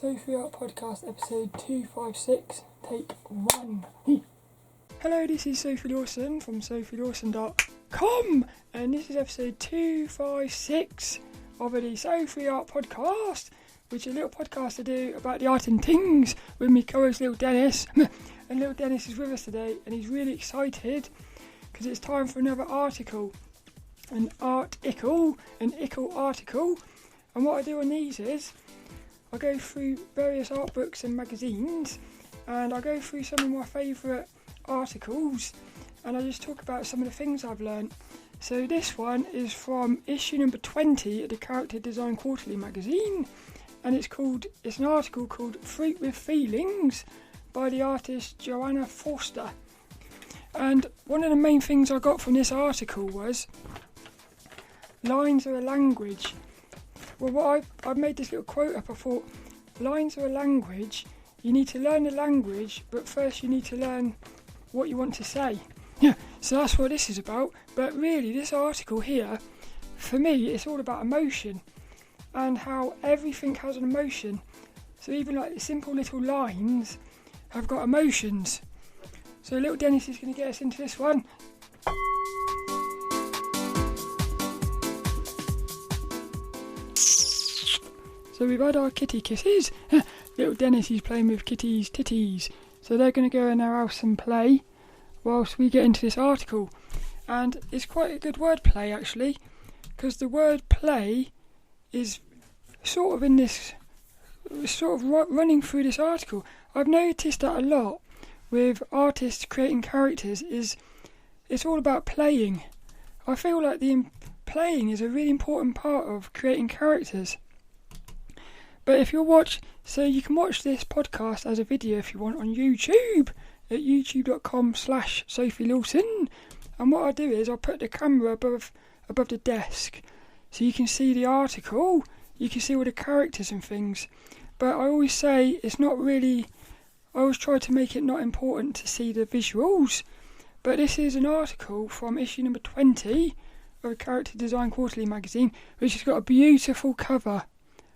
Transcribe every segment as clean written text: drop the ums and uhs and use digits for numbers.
Sophie Art Podcast episode 256, take 1. Hello, this is Sophie Lawson from sophielawson.com and this is episode 256 of the Sophie Art Podcast, which is a little podcast I do about the art and things with my co-host lilDENNiS. And lilDENNiS is with us today and he's really excited because it's time for another article. An Art-ickle, an ickle article. And what I do on these is I go through various art books and magazines and I go through some of my favourite articles and I just talk about some of the things I've learnt. So this one is from issue number 20 of the Character Design Quarterly magazine, and it's an article called Fruit with Feelings by the artist Johanna Forster. And one of the main things I got from this article was lines are a language. Well, I've made this little quote up. I thought, lines are a language. You need to learn the language, but first you need to learn what you want to say. Yeah, so that's what this is about. But really, this article here, for me, it's all about emotion and how everything has an emotion. So even like simple little lines have got emotions. So lilDENNiS is going to get us into this one. So we've had our kitty kisses. lilDENNiS is playing with kitty's titties. So they're going to go in their house and play whilst we get into this article. And it's quite a good word play actually, because the word play is sort of running through this article. I've noticed that a lot with artists creating characters is it's all about playing. I feel like playing is a really important part of creating characters. But if you can watch this podcast as a video if you want on YouTube at youtube.com/SophieLawson. And what I do is I put the camera above the desk so you can see the article, you can see all the characters and things. But I always say I always try to make it not important to see the visuals. But this is an article from issue number 20 of the Character Design Quarterly magazine, which has got a beautiful cover.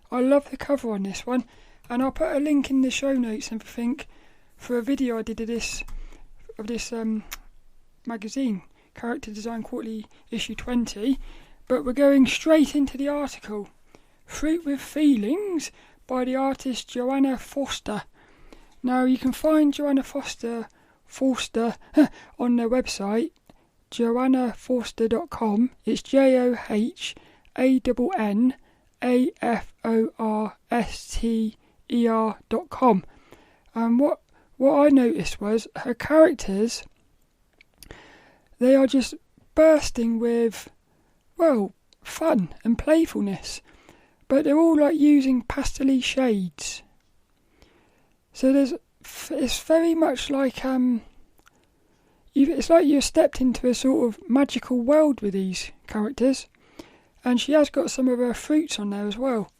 I love the cover on this one, and I'll put a link in the show notes and everything for a video I did of this magazine, Character Design Quarterly issue 20. But we're going straight into the article. Fruit with Feelings by the artist Johanna Forster. Now you can find Johanna Forster on their website, johannaforster.com. It's JOHANNAFORSTER.com. And what I noticed was her characters, they are just bursting with, fun and playfulness. But they're all like using pastel-y shades. So it's very much like it's like you've stepped into a sort of magical world with these characters. And she has got some of her fruits on there as well.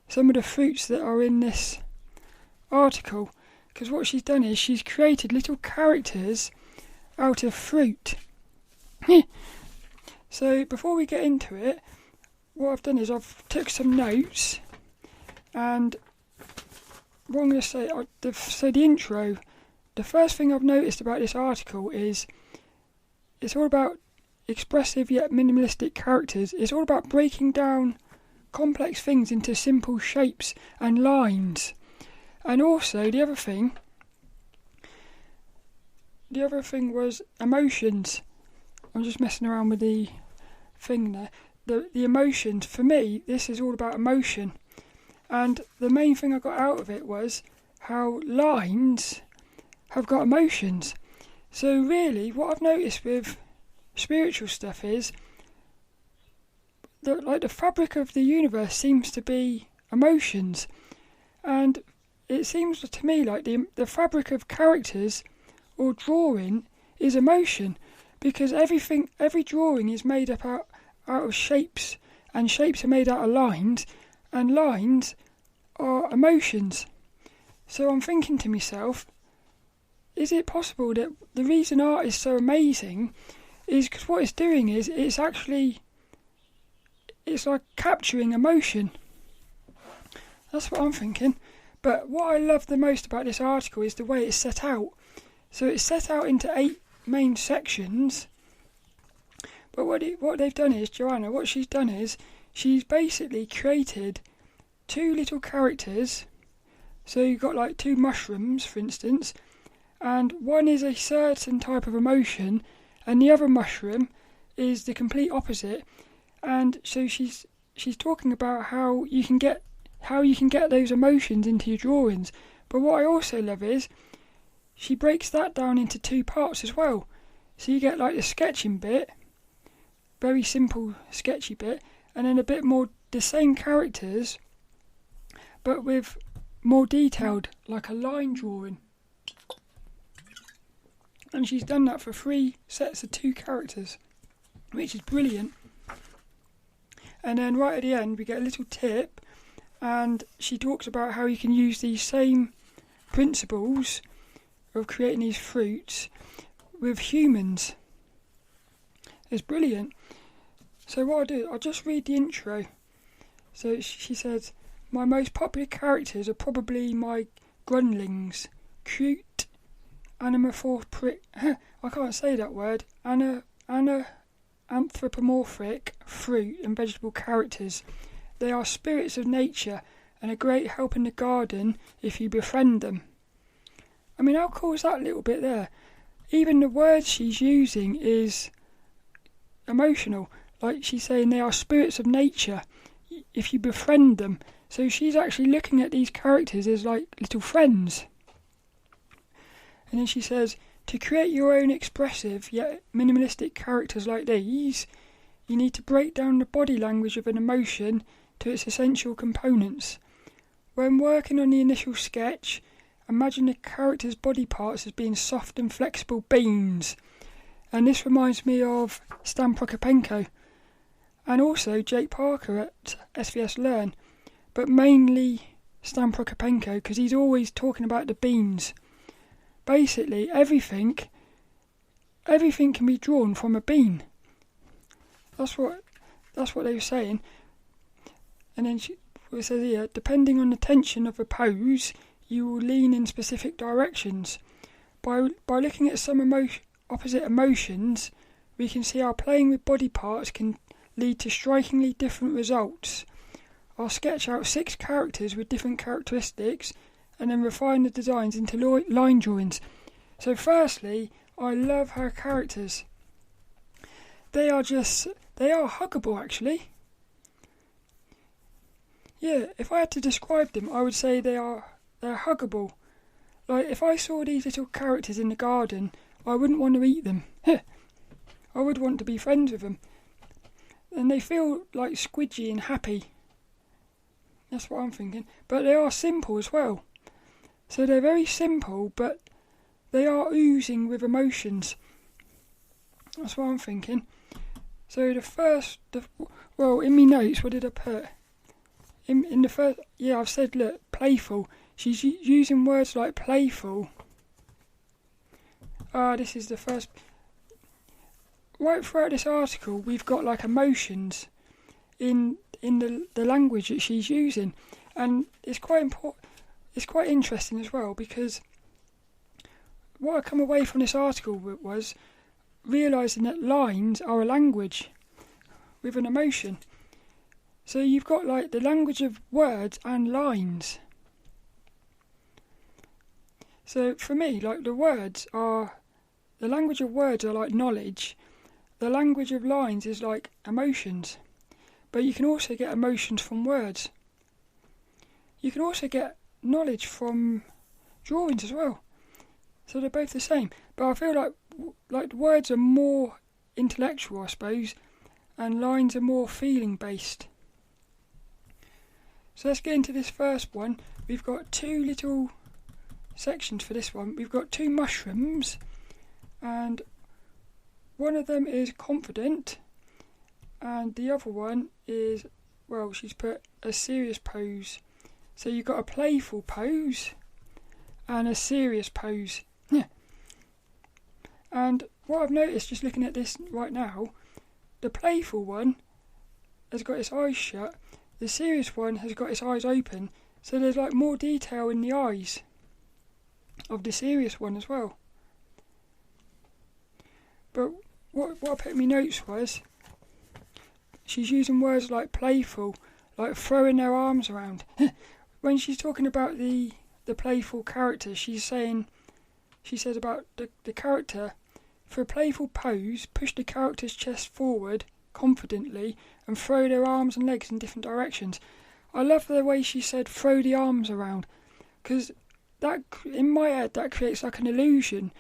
Some of the fruits that are in this article. Because what she's done is she's created little characters out of fruit. So before we get into it, what I've done is I've took some notes. And what I'm going to say, so the intro, the first thing I've noticed about this article is it's all about expressive yet minimalistic characters. It's all about breaking down complex things into simple shapes and lines. And also the other thing was emotions. I'm just messing around with the thing there. The emotions, for me, this is all about emotion. And the main thing I got out of it was how lines have got emotions. So really, what I've noticed with spiritual stuff is that the fabric of the universe seems to be emotions, and it seems to me like the fabric of characters or drawing is emotion, because every drawing is made up out of shapes, and shapes are made out of lines, and lines are emotions. So I'm thinking to myself, is it possible that the reason art is so amazing is because what it's doing is it's like capturing emotion. That's what I'm thinking. But what I love the most about this article is the way it's set out. So it's set out into 8 main sections. But what they've done is, Johanna, what she's done is, she's basically created 2 little characters. So you've got like 2 mushrooms, for instance, and one is a certain type of emotion, and the other mushroom is the complete opposite. And so she's talking about how you can get those emotions into your drawings. But what I also love is she breaks that down into 2 parts as well. So you get like the sketching bit, very simple sketchy bit, and then a bit more the same characters but with more detailed, like a line drawing. And she's done that for 3 sets of 2 characters, which is brilliant. And then right at the end we get a little tip, and she talks about how you can use these same principles of creating these fruits with humans. It's brilliant. So what I'll do, I'll just read the intro. So she says, my most popular characters are probably my Grunlings, cute, anthropomorphic, I can't say that word, anthropomorphic fruit and vegetable characters. They are spirits of nature and a great help in the garden if you befriend them. I mean, how cool is that little bit there? Even the word she's using is emotional. Like she's saying they are spirits of nature if you befriend them. So she's actually looking at these characters as like little friends. And then she says, to create your own expressive yet minimalistic characters like these, you need to break down the body language of an emotion to its essential components. When working on the initial sketch, imagine the character's body parts as being soft and flexible beans. And this reminds me of Stan Prokopenko and also Jake Parker at SVS Learn, but mainly Stan Prokopenko because he's always talking about the beans. Basically, everything can be drawn from a bean. That's what they were saying. And then it says here, depending on the tension of a pose, you will lean in specific directions. By looking at some opposite emotions, we can see how playing with body parts can lead to strikingly different results. I'll sketch out 6 characters with different characteristics and then refine the designs into line drawings. So firstly, I love her characters. They are huggable actually. Yeah, if I had to describe them, I would say they're huggable. Like if I saw these little characters in the garden, I wouldn't want to eat them. I would want to be friends with them. And they feel like squidgy and happy. That's what I'm thinking. But they are simple as well. So they're very simple, but they are oozing with emotions. That's what I'm thinking. So in my notes, what did I put? In the first, yeah, I've said, look, playful. She's using words like playful. This is the first. Right throughout this article, we've got like emotions in the language that she's using, and it's quite important. It's quite interesting as well because what I come away from this article with was realising that lines are a language with an emotion. So you've got like the language of words and lines. So for me, like the language of words are like knowledge. The language of lines is like emotions. But you can also get emotions from words. You can also get knowledge from drawings as well. So they're both the same. But I feel like words are more intellectual, I suppose, and lines are more feeling based. So let's get into this first one. We've got 2 little sections for this one. We've got 2 mushrooms, and one of them is confident, and the other one is, well, she's put a serious pose. So you've got a playful pose and a serious pose. Yeah. And what I've noticed just looking at this right now, the playful one has got its eyes shut, the serious one has got its eyes open. So there's like more detail in the eyes of the serious one as well. But what I put in my notes was, she's using words like playful, like throwing their arms around. When she's talking about the playful character, she says about the character, for a playful pose, push the character's chest forward confidently and throw their arms and legs in different directions. I love the way she said throw the arms around, because that, in my head, that creates like an illusion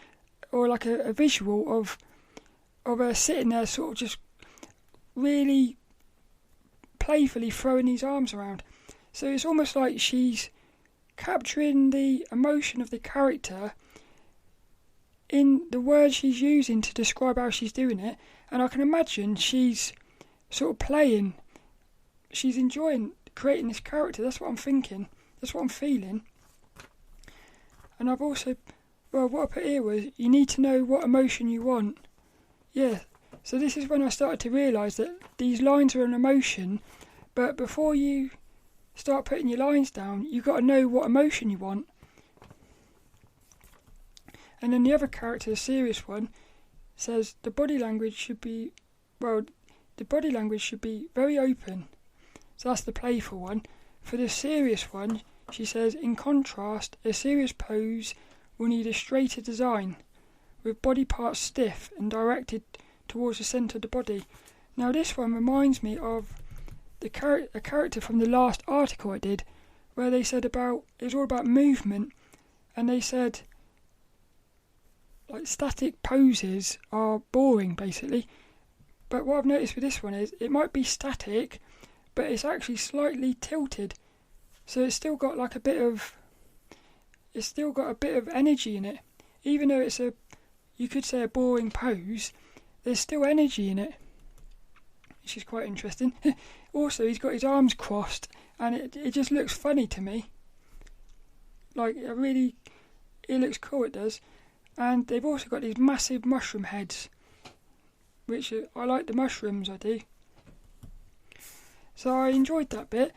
or like a visual of her sitting there sort of just really playfully throwing these arms around. So it's almost like she's capturing the emotion of the character in the words she's using to describe how she's doing it, and I can imagine she's sort of playing, she's enjoying creating this character. That's what I'm thinking, that's what I'm feeling. And I've also, well, what I put here was, you need to know what emotion you want. Yeah, so this is when I started to realise that these lines are an emotion, but before you start putting your lines down, you've got to know what emotion you want. And then the other character, the serious one, says the body language should be very open. So that's the playful one. For the serious one, she says, in contrast, a serious pose will need a straighter design, with body parts stiff and directed towards the centre of the body. Now this one reminds me of a character from the last article I did, where they said it was all about movement, and they said like static poses are boring basically. But what I've noticed with this one is it might be static, but it's actually slightly tilted, so it's still got a bit of energy in it. Even though you could say a boring pose, there's still energy in it, which is quite interesting. Also, he's got his arms crossed, and it just looks funny to me. Like, it looks cool, it does. And they've also got these massive mushroom heads, which I like the mushrooms, I do. So I enjoyed that bit,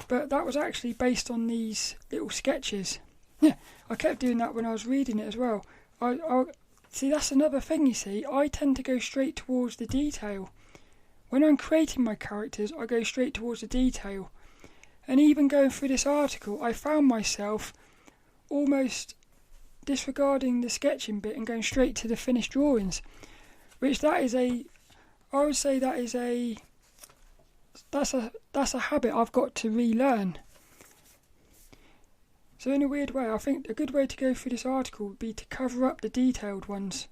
but that was actually based on these little sketches. Yeah, I kept doing that when I was reading it as well. I see, that's another thing, you see. I tend to go straight towards the detail. When I'm creating my characters, I go straight towards the detail. And even going through this article, I found myself almost disregarding the sketching bit and going straight to the finished drawings. Which that's a habit I've got to relearn. So in a weird way, I think a good way to go through this article would be to cover up the detailed ones.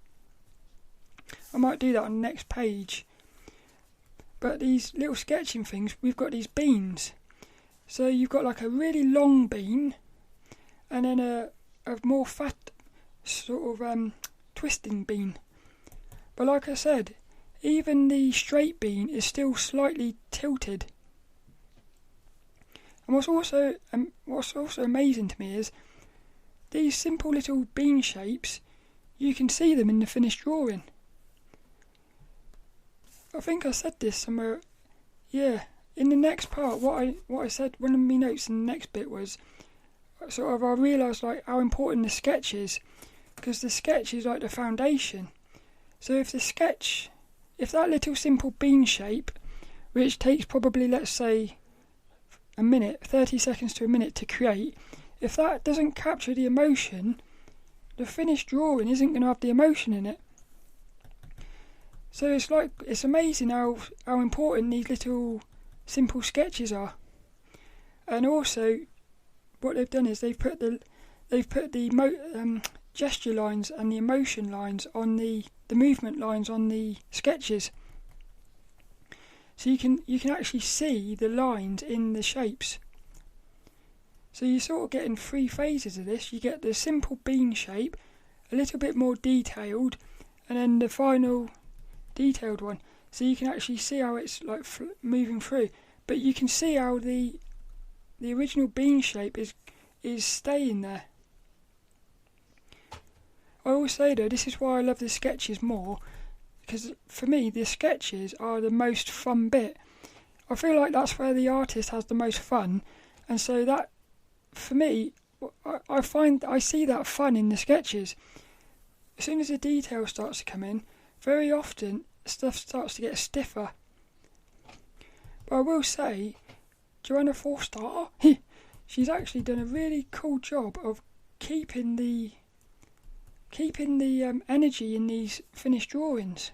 I might do that on the next page. But these little sketching things, we've got these beans. So you've got like a really long bean, and then a more fat sort of twisting bean. But like I said, even the straight bean is still slightly tilted. And what's also amazing to me is these simple little bean shapes, you can see them in the finished drawing. I think I said this somewhere. Yeah, in the next part, what I said, one of my notes in the next bit was sort of, I realised like how important the sketch is, because the sketch is like the foundation. So if that little simple bean shape, which takes probably, let's say, a minute, 30 seconds to a minute to create, if that doesn't capture the emotion, the finished drawing isn't going to have the emotion in it. So it's amazing how important these little simple sketches are. And also, what they've done is they've put the gesture lines and the emotion lines on the movement lines on the sketches. So you can actually see the lines in the shapes. So you're sort of getting three phases of this. You get the simple bean shape, a little bit more detailed, and then the final detailed one. So you can actually see how it's like moving through. But you can see how the original bean shape is staying there. I always say though, this is why I love the sketches more, because for me the sketches are the most fun bit. I feel like that's where the artist has the most fun, and so for me, I see that fun in the sketches. As soon as the detail starts to come in, very often stuff starts to get stiffer. But I will say, Johanna Forster, she's actually done a really cool job of keeping the energy in these finished drawings.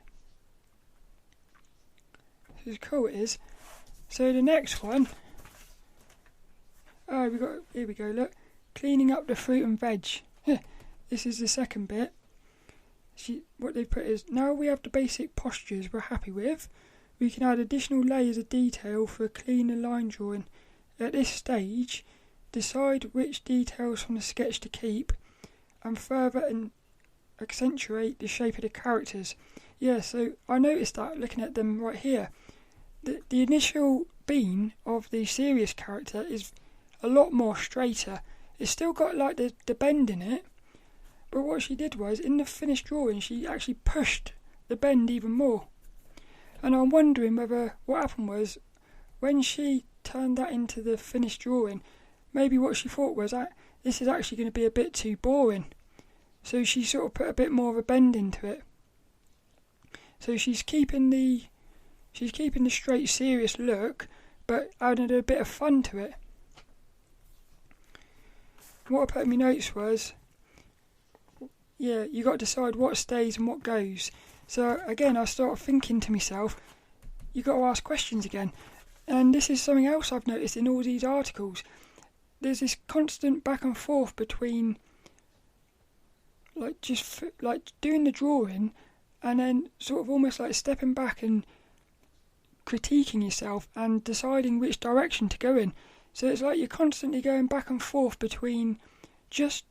This is cool, it is. So the next one, here we go, look, cleaning up the fruit and veg. This is the second bit. What they put is, now we have the basic postures we're happy with, we can add additional layers of detail for a cleaner line drawing. At this stage, decide which details from the sketch to keep and further accentuate the shape of the characters. Yeah, so I noticed that looking at them right here. The initial bean of the serious character is a lot more straighter. It's still got like the bend in it, but what she did was, in the finished drawing, she actually pushed the bend even more. And I'm wondering whether what happened was, when she turned that into the finished drawing, maybe what she thought was that this is actually going to be a bit too boring. So she sort of put a bit more of a bend into it. So she's keeping the straight serious look, but added a bit of fun to it. What I put in my notes was, yeah, you got to decide what stays and what goes. So again, I started thinking to myself, you got to ask questions again. And this is something else I've noticed in all these articles. There's this constant back and forth between like doing the drawing and then sort of almost like stepping back and critiquing yourself and deciding which direction to go in. So it's like you're constantly going back and forth between just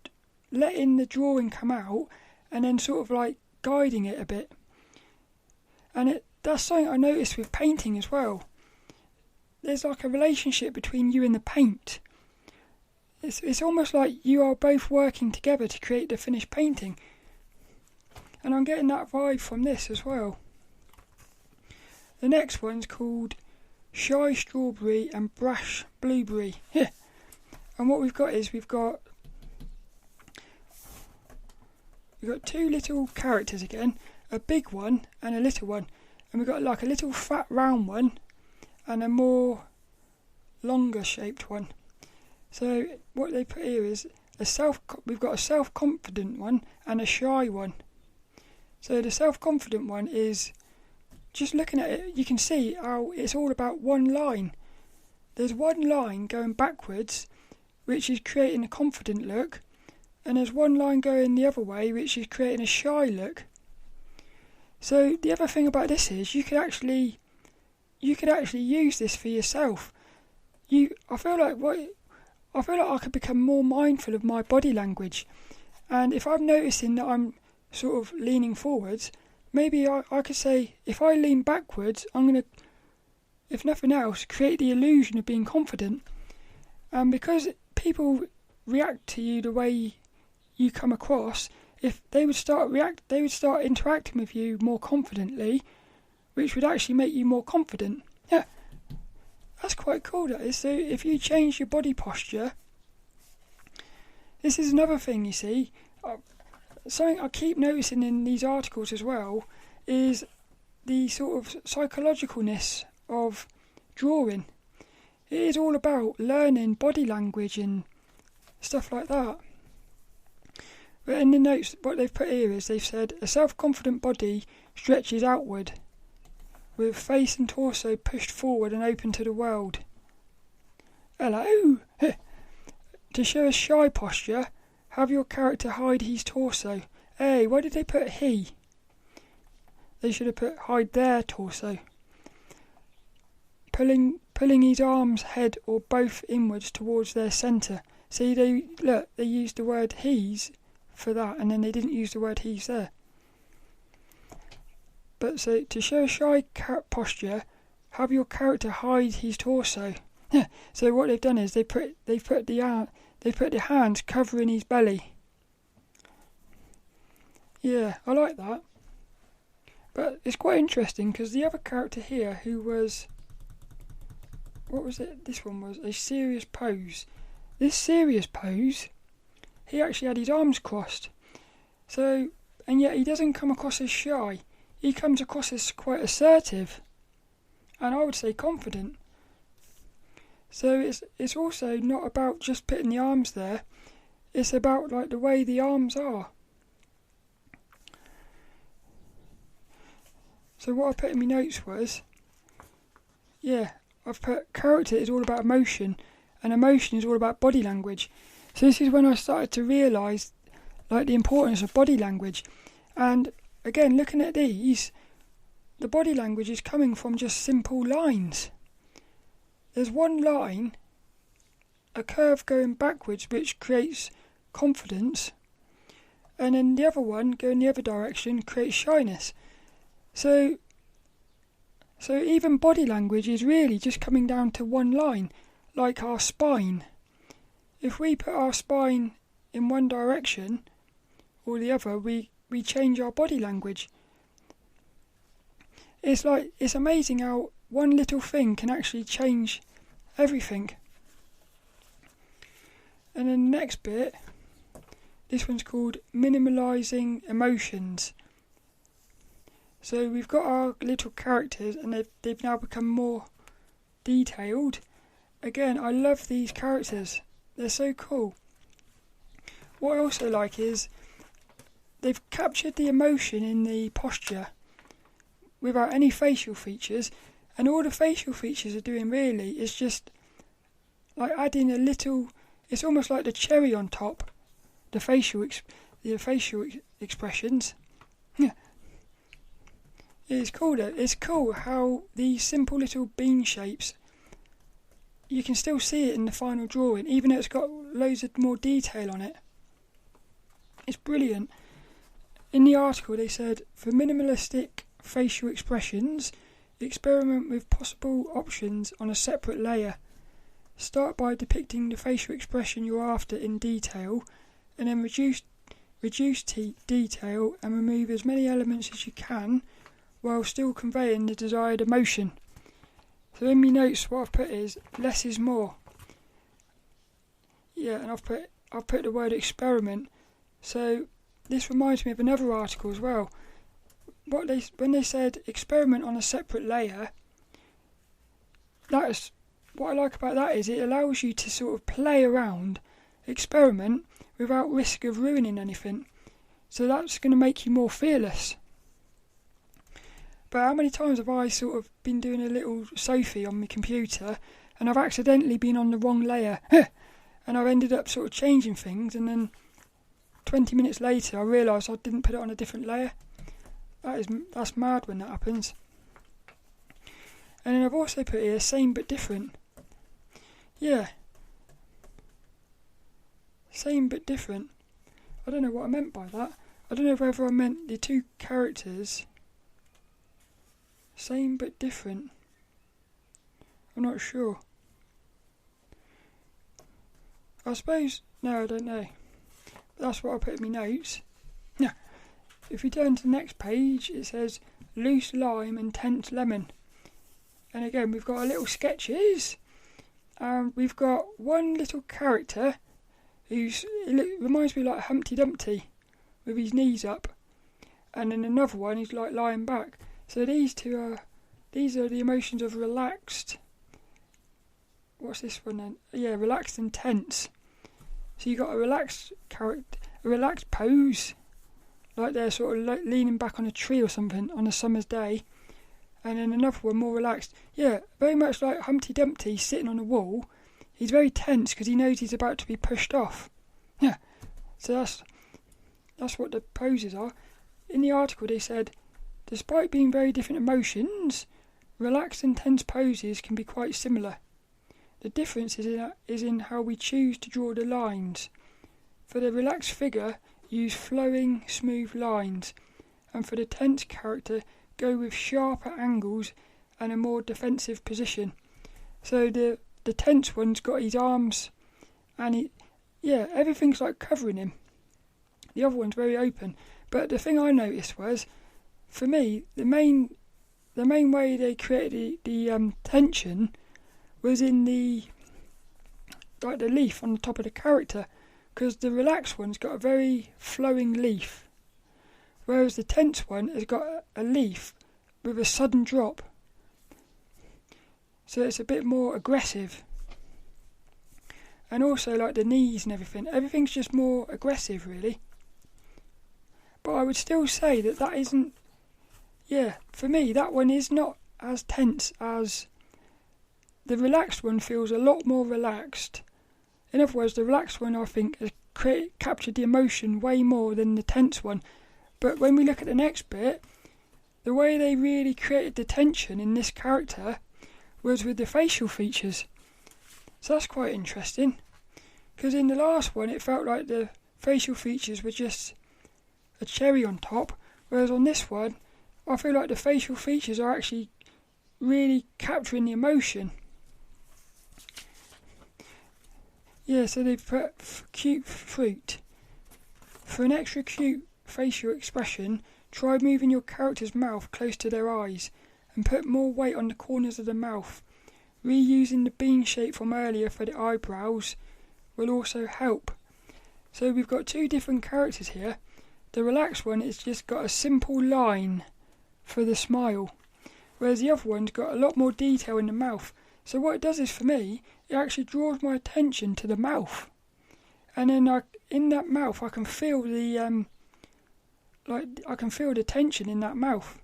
letting the drawing come out and then sort of like guiding it a bit. And that's something I noticed with painting as well. There's like a relationship between you and the paint. It's almost like you are both working together to create the finished painting. And I'm getting that vibe from this as well. The next one's called Shy Strawberry and Brash Blueberry. And what we've got is we've got two little characters again, a big one and a little one. And we've got like a little fat round one and a more longer shaped one. So what they put here is we've got a self-confident one and a shy one. So the self-confident one is, just looking at it, you can see how it's all about one line. There's one line going backwards, which is creating a confident look, and there's one line going the other way, which is creating a shy look. So the other thing about this is you could actually use this for yourself. I feel like I could become more mindful of my body language, and if I'm noticing that I'm sort of leaning forwards, maybe I could say, if I lean backwards, I'm going to, if nothing else, create the illusion of being confident. And because people react to you the way you come across, if they would start interacting with you more confidently, which would actually make you more confident. Yeah, that's quite cool, that is. So if you change your body posture, this is another thing, you see. Something I keep noticing in these articles as well is the sort of psychologicalness of drawing. It is all about learning body language and stuff like that. But in the notes, what they've put here is they've said, a self-confident body stretches outward, with face and torso pushed forward and open to the world. Hello! To show a shy posture, have your character hide his torso. Hey, why did they put he? They should have put hide their torso. Pulling his arms, head or both inwards towards their centre. See, they used the word he's for that, and then they didn't use the word he's there. But so, to show a shy posture, have your character hide his torso. So what they've done is they put the hands covering his belly. Yeah, I like that. But it's quite interesting because the other character here, who was, what was it? This one was a serious pose. this serious pose, he actually had his arms crossed. So, and yet he doesn't come across as shy. He comes across as quite assertive, and I would say confident. So it's also not about just putting the arms there. It's about like the way the arms are. So what I put in my notes was, I've put character is all about emotion, and emotion is all about body language. So this is when I started to realise like the importance of body language. And again, looking at these, the body language is coming from just simple lines. There's one line, a curve going backwards, which creates confidence, and then the other one going the other direction creates shyness. So even body language is really just coming down to one line, like our spine. If we put our spine in one direction or the other, we change our body language. It's amazing how one little thing can actually change everything. And then the next bit, this one's called minimalising emotions. So we've got our little characters, and they've now become more detailed. Again, I love these characters. They're so cool. What I also like is they've captured the emotion in the posture without any facial features, and all the facial features are doing really is just like adding a little. It's almost like the cherry on top, the facial expressions. Yeah, it's cool. It's cool how these simple little bean shapes, you can still see it in the final drawing, even though it's got loads of more detail on it. It's brilliant. In the article they said, for minimalistic facial expressions, experiment with possible options on a separate layer. Start by depicting the facial expression you're after in detail, and then reduce detail and remove as many elements as you can while still conveying the desired emotion. So in my notes what I've put is less is more. Yeah, and I've put the word experiment. So this reminds me of another article as well. When they said experiment on a separate layer, that's what I like about that is it allows you to sort of play around, experiment without risk of ruining anything. So that's going to make you more fearless. But how many times have I sort of been doing a little Sophie on my computer and I've accidentally been on the wrong layer and I've ended up sort of changing things, and then 20 minutes later I realised I didn't put it on a different layer. That's mad when that happens. And then I've also put here same but different. Yeah. Same but different. I don't know what I meant by that. I don't know whether I meant the two characters. Same but different. I'm not sure. I suppose, no, I don't know. But that's what I put in my notes. Now, if we turn to the next page, it says loose lime and tense lemon. And again, we've got our little sketches. We've got one little character it reminds me like Humpty Dumpty with his knees up. And then another one is like lying back. So these are the emotions of relaxed. What's this one then? Yeah, relaxed and tense. So you got a relaxed character, a relaxed pose, like they're sort of leaning back on a tree or something on a summer's day. And then another one more relaxed. Yeah, very much like Humpty Dumpty sitting on a wall. He's very tense because he knows he's about to be pushed off. Yeah, so that's what the poses are. In the article they said, despite being very different emotions, relaxed and tense poses can be quite similar. The difference is in how we choose to draw the lines. For the relaxed figure, use flowing, smooth lines, and for the tense character, go with sharper angles and a more defensive position. So the tense one's got his arms, and everything's like covering him. The other one's very open. But the thing I noticed was, for me, the main way they created the tension was in the like the leaf on the top of the character, because the relaxed one's got a very flowing leaf, whereas the tense one has got a leaf with a sudden drop. So it's a bit more aggressive. And also like the knees and everything's just more aggressive really. But I would still say that isn't, for me that one is not as tense as the relaxed one. Feels a lot more relaxed. In other words, the relaxed one I think has captured the emotion way more than the tense one. But when we look at the next bit, the way they really created the tension in this character was with the facial features. So that's quite interesting, because in the last one it felt like the facial features were just a cherry on top, whereas on this one I feel like the facial features are actually really capturing the emotion. Yeah, so they've put cute fruit. For an extra cute facial expression, try moving your character's mouth close to their eyes and put more weight on the corners of the mouth. Reusing the bean shape from earlier for the eyebrows will also help. So we've got two different characters here. The relaxed one has just got a simple line for the smile, whereas the other one's got a lot more detail in the mouth. So what it does is, for me, it actually draws my attention to the mouth, and then in that mouth I can feel the I can feel the tension in that mouth.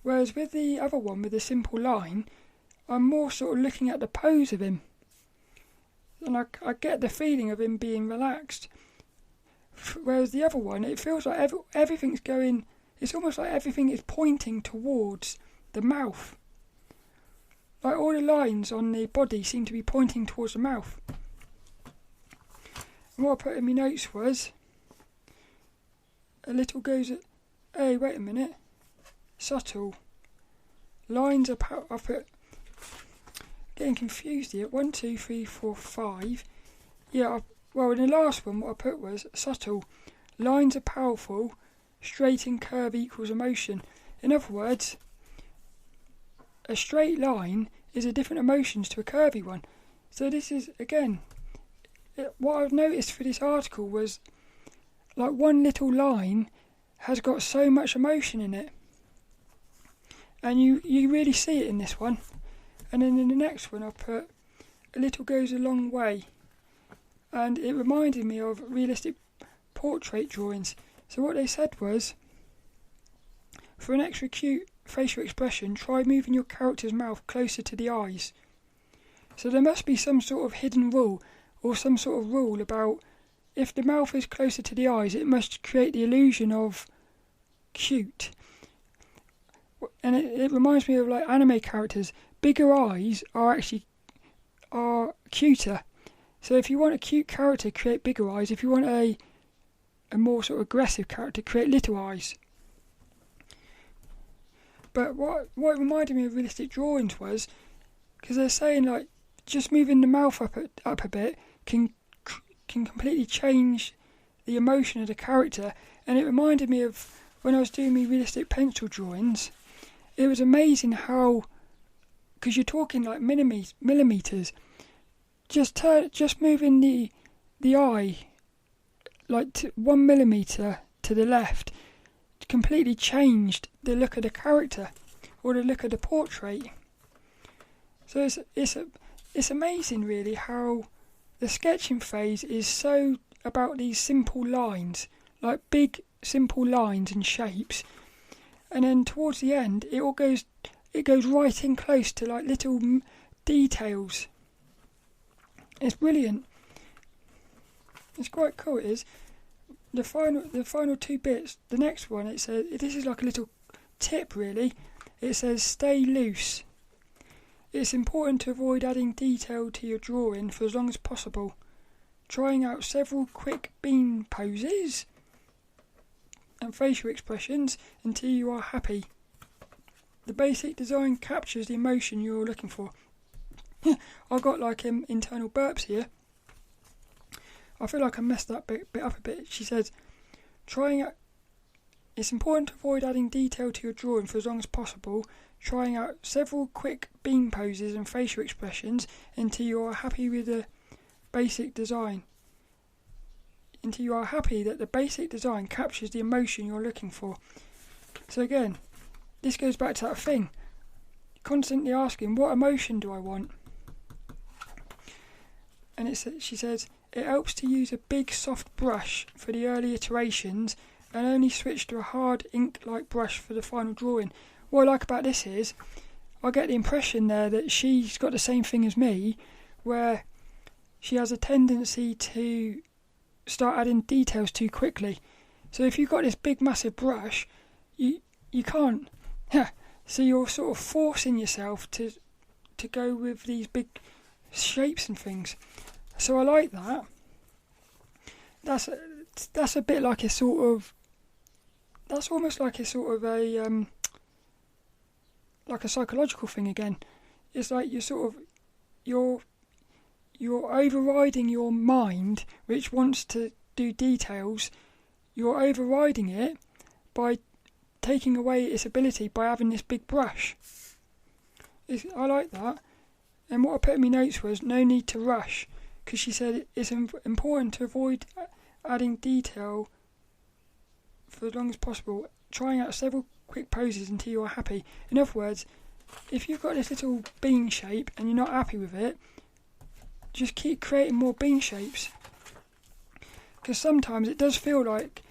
Whereas with the other one with the simple line, I'm more sort of looking at the pose of him, and I get the feeling of him being relaxed. Whereas the other one, it feels like everything's going. It's almost like everything is pointing towards the mouth. Like all the lines on the body seem to be pointing towards the mouth. And what I put in my notes was, a little goes at, hey, wait a minute, subtle. Lines are, I put, getting confused here, 1, 2, 3, 4, 5. Yeah, well in the last one what I put was subtle. Lines are powerful, straight and curve equals emotion. In other words, a straight line is a different emotions to a curvy one. So this is, again, what I've noticed for this article was, like, one little line has got so much emotion in it. And you really see it in this one. And then in the next one I put, a little goes a long way. And it reminded me of realistic portrait drawings. So what they said was, for an extra cute facial expression, try moving your character's mouth closer to the eyes. So there must be some sort of hidden rule, or some sort of rule about, if the mouth is closer to the eyes, it must create the illusion of cute. And it reminds me of like anime characters. Bigger eyes are cuter. So if you want a cute character, create bigger eyes. If you want a more sort of aggressive character, create little eyes. But what it reminded me of realistic drawings was, because they're saying like just moving the mouth up a bit can completely change the emotion of the character. And it reminded me of when I was doing my realistic pencil drawings. It was amazing how, because you're talking like millimeters, just moving the eye like 1 millimeter to the left completely changed the look of the character or the look of the portrait. So it's amazing really how the sketching phase is so about these simple lines, like big simple lines and shapes, and then towards the end it goes right in close to like little details. It's brilliant. It's quite cool. It is. The final two bits, the next one, it says, this is like a little tip really. It says stay loose. It's important to avoid adding detail to your drawing for as long as possible. Trying out several quick bean poses and facial expressions until you are happy. The basic design captures the emotion you're looking for. I've got like internal burps here. I feel like I messed that bit up a bit. She says, it's important to avoid adding detail to your drawing for as long as possible, trying out several quick bean poses and facial expressions until you are happy with the basic design. Until you are happy that the basic design captures the emotion you're looking for. So again, this goes back to that thing. Constantly asking, what emotion do I want? And she says, it helps to use a big soft brush for the early iterations and only switch to a hard ink-like brush for the final drawing. What I like about this is, I get the impression there that she's got the same thing as me, where she has a tendency to start adding details too quickly. So if you've got this big massive brush, you can't. So you're sort of forcing yourself to go with these big shapes and things. So I like that. That's a bit like a sort of. That's almost like a sort of a like a psychological thing again. It's like you're overriding your mind, which wants to do details. You're overriding it by taking away its ability by having this big brush. I like that. And what I put in my notes was no need to rush, because she said it's important to avoid adding detail for as long as possible, trying out several quick poses until you are happy. In other words, if you've got this little bean shape and you're not happy with it, just keep creating more bean shapes, because sometimes it does feel like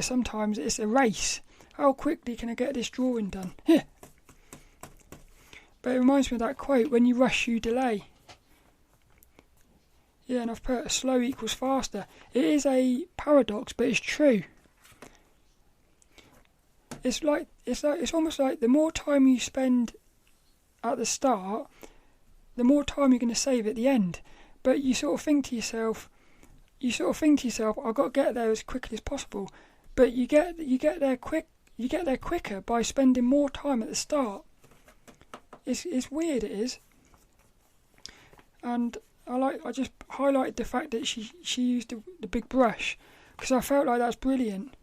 sometimes it's a race. How quickly can I get this drawing done? But it reminds me of that quote, when you rush you delay. Yeah, and I've put slow equals faster. It is a paradox, but it's true. It's almost like the more time you spend at the start, the more time you're going to save at the end. But you sort of think to yourself, I've got to get there as quickly as possible. But you get there quicker by spending more time at the start. It's weird, it is. And I just highlighted the fact that she used the big brush, because I felt like that's brilliant.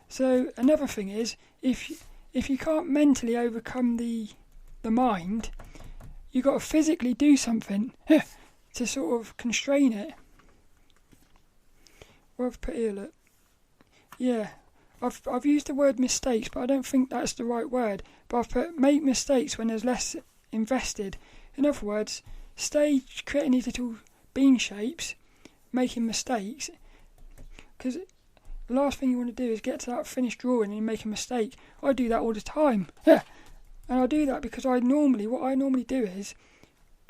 So another thing is, if you can't mentally overcome the mind, you've got to physically do something to sort of constrain it. What I've put here, look. Yeah, I've used the word mistakes, but I don't think that's the right word. But I've put make mistakes when there's less invested. In other words, stay creating these little bean shapes, making mistakes, because the last thing you want to do is get to that finished drawing and make a mistake. I do that all the time. And I do that because what I normally do is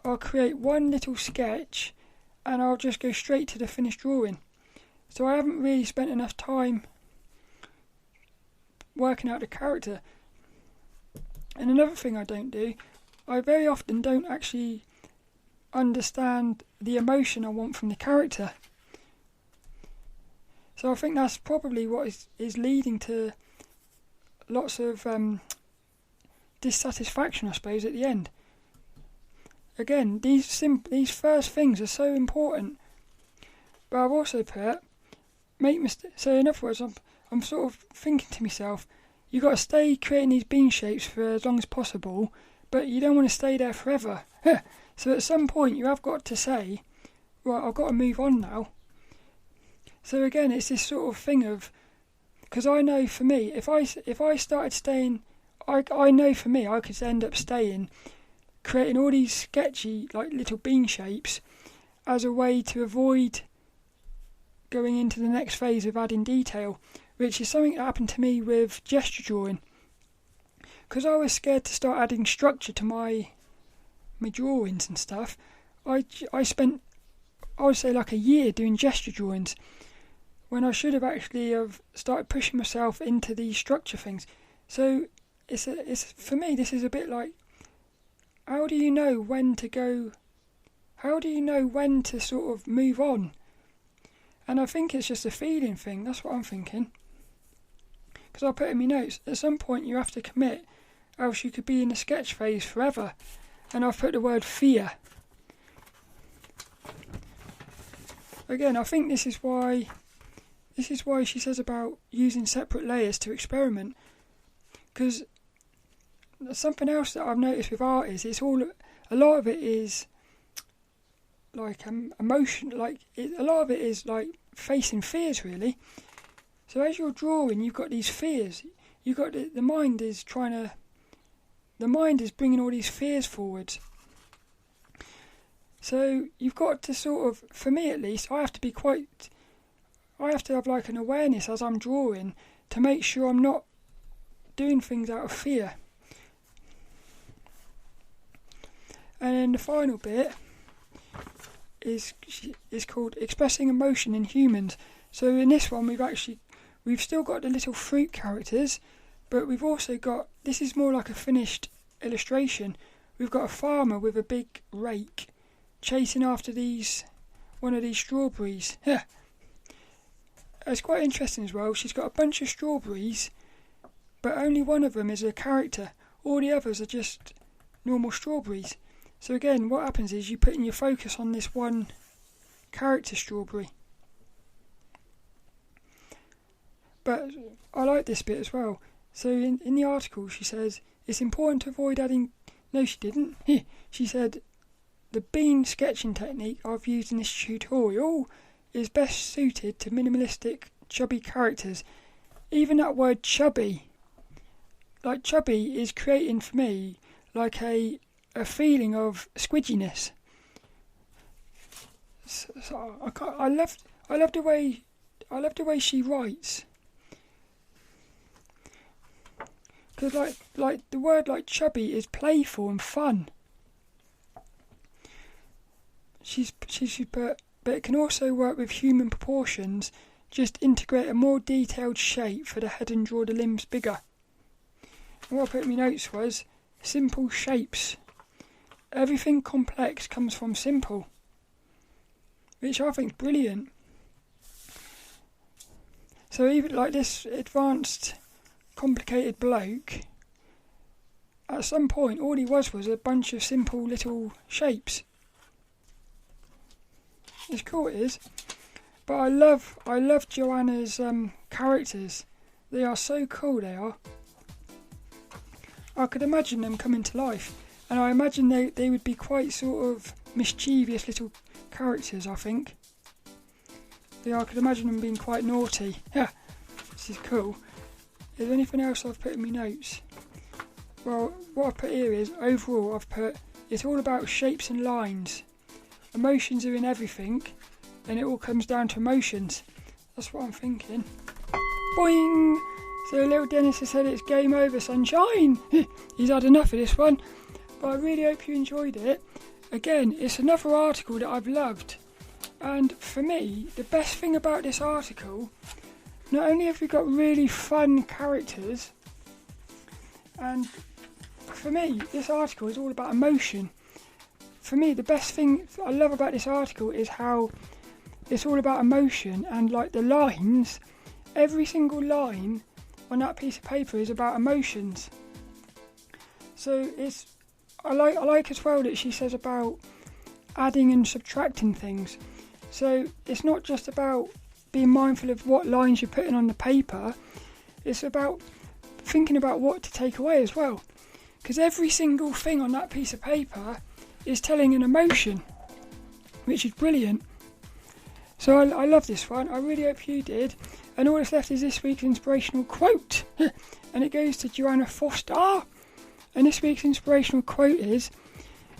I'll create one little sketch and I'll just go straight to the finished drawing. So I haven't really spent enough time working out the character. And another thing I don't do, I very often don't actually understand the emotion I want from the character. So I think that's probably what is leading to lots of dissatisfaction, I suppose, at the end. Again, these first things are so important. But I've also put make mistakes. So in other words, I'm sort of thinking to myself, you've got to stay creating these bean shapes for as long as possible, but you don't want to stay there forever. So at some point you have got to say, right, I've got to move on now. So again, it's this sort of thing of, because I know for me, if I started staying, I know for me I could end up staying, creating all these sketchy like little bean shapes as a way to avoid going into the next phase of adding detail, which is something that happened to me with gesture drawing. Because I was scared to start adding structure to my drawings and stuff, I spent, I would say, like a year doing gesture drawings, when I should have actually started pushing myself into these structure things. So it's for me, this is a bit like, how do you know when to go? How do you know when to sort of move on? And I think it's just a feeling thing. That's what I'm thinking. Because I put in my notes, at some point you have to commit, else you could be in the sketch phase forever. And I've put the word fear. Again, I think this is why she says about using separate layers to experiment. Because something else that I've noticed with art is a lot of it is emotion, a lot of it is like facing fears really. So as you're drawing, you've got these fears. You've got the mind is bringing all these fears forward. So you've got to sort of, for me at least, I have to have like an awareness as I'm drawing to make sure I'm not doing things out of fear. And then the final bit is called expressing emotion in humans. So in this one we've still got the little fruit characters, but we've also got, this is more like a finished illustration. We've got a farmer with a big rake chasing after one of these strawberries. It's quite interesting as well. She's got a bunch of strawberries, but only one of them is a character. All the others are just normal strawberries. So again, what happens is you put in your focus on this one character strawberry. But I like this bit as well. So in the article she says, it's important to avoid adding... No, she didn't. She said, the bean sketching technique I've used in this tutorial is best suited to minimalistic, chubby characters. Even that word chubby, like chubby is creating for me like a feeling of squidginess. So I love the way she writes. Because like the word like chubby is playful and fun. But it can also work with human proportions. Just integrate a more detailed shape for the head and draw the limbs bigger. And what I put in my notes was simple shapes. Everything complex comes from simple, which I think is brilliant. So even like this advanced, complicated bloke, at some point all he was a bunch of simple little shapes. It's cool, it is. But I love Johanna's characters. They are so cool, they are. I could imagine them coming to life, and I imagine they would be quite sort of mischievous little characters, I think. I could imagine them being quite naughty. Yeah, this is cool. Is there anything else I've put in my notes? Well, what I've put here is, overall I've put, it's all about shapes and lines. Emotions are in everything, and it all comes down to emotions. That's what I'm thinking. Boing! So lilDENNiS has said it's game over, sunshine! He's had enough of this one, but I really hope you enjoyed it. Again, it's another article that I've loved, and for me, the best thing about this article, not only have we got really fun characters, and for me, this article is all about emotion. For me, the best thing I love about this article is how it's all about emotion, and like the lines, every single line on that piece of paper is about emotions. So I like as well that she says about adding and subtracting things. So it's not just about being mindful of what lines you're putting on the paper, it's about thinking about what to take away as well. Because every single thing on that piece of paper is telling an emotion, which is brilliant. So I love this one. I really hope you did. And all that's left is this week's inspirational quote. And it goes to Johanna Forster. And this week's inspirational quote is,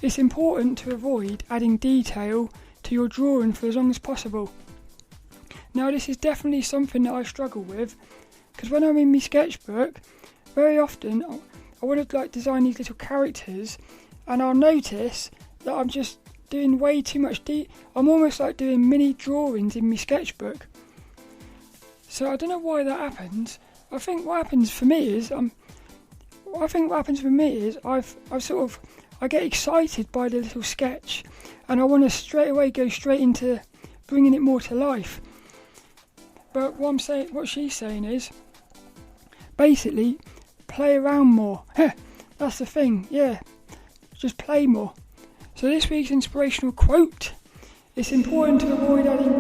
it's important to avoid adding detail to your drawing for as long as possible. Now this is definitely something that I struggle with, because when I'm in my sketchbook, very often I want to like design these little characters, and I'll notice that I'm just doing way too much I'm almost like doing mini drawings in my sketchbook. So I don't know why that happens. I think what happens for me is I get excited by the little sketch, and I want to straight away go straight into bringing it more to life. But what she's saying is, basically, play around more. That's the thing, yeah. Just play more. So this week's inspirational quote, it's important to avoid adding